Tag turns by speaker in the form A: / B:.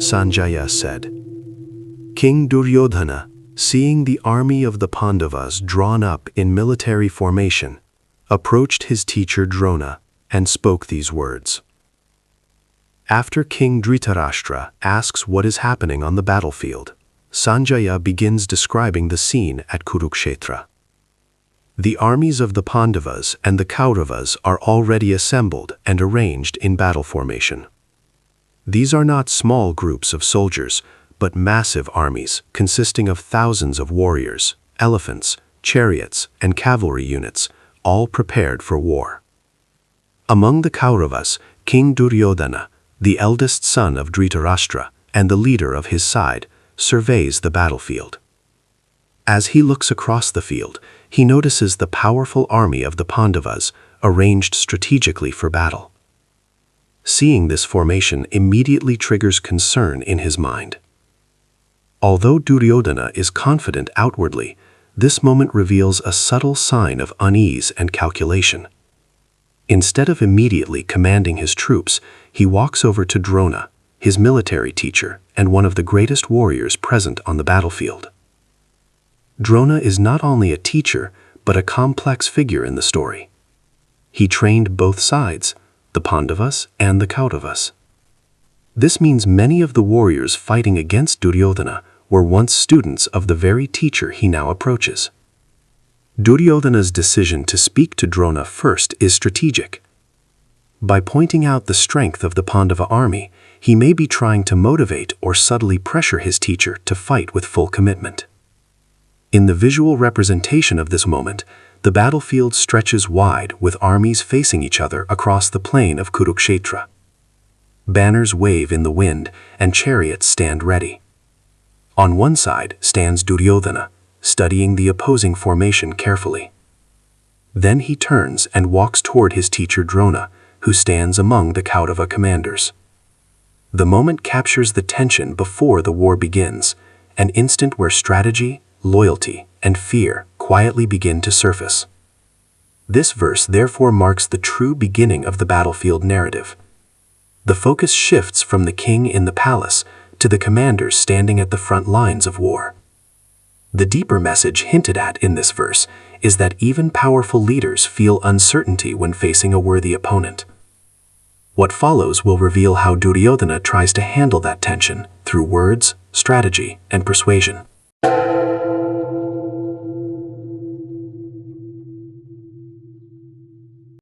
A: Sanjaya said. King Duryodhana, seeing the army of the Pandavas drawn up in military formation, approached his teacher Drona and spoke these words. After King Dhritarashtra asks what is happening on the battlefield, Sanjaya begins describing the scene at Kurukshetra. The armies of the Pandavas and the Kauravas are already assembled and arranged in battle formation. These are not small groups of soldiers, but massive armies consisting of thousands of warriors, elephants, chariots, and cavalry units, all prepared for war. Among the Kauravas, King Duryodhana, the eldest son of Dhritarashtra and the leader of his side, surveys the battlefield. As he looks across the field, he notices the powerful army of the Pandavas arranged strategically for battle. Seeing this formation immediately triggers concern in his mind. Although Duryodhana is confident outwardly, this moment reveals a subtle sign of unease and calculation. Instead of immediately commanding his troops, he walks over to Drona, his military teacher and one of the greatest warriors present on the battlefield. Drona is not only a teacher, but a complex figure in the story. He trained both sides, the Pandavas and the Kauravas. This means many of the warriors fighting against Duryodhana were once students of the very teacher he now approaches. Duryodhana's decision to speak to Drona first is strategic. By pointing out the strength of the Pandava army, he may be trying to motivate or subtly pressure his teacher to fight with full commitment. In the visual representation of this moment, the battlefield stretches wide with armies facing each other across the plain of Kurukshetra. Banners wave in the wind and chariots stand ready. On one side stands Duryodhana, studying the opposing formation carefully. Then he turns and walks toward his teacher Drona, who stands among the Kaurava commanders. The moment captures the tension before the war begins, an instant where strategy, loyalty, and fear quietly begin to surface. This verse therefore marks the true beginning of the battlefield narrative. The focus shifts from the king in the palace to the commanders standing at the front lines of war. The deeper message hinted at in this verse is that even powerful leaders feel uncertainty when facing a worthy opponent. What follows will reveal how Duryodhana tries to handle that tension through words, strategy, and persuasion.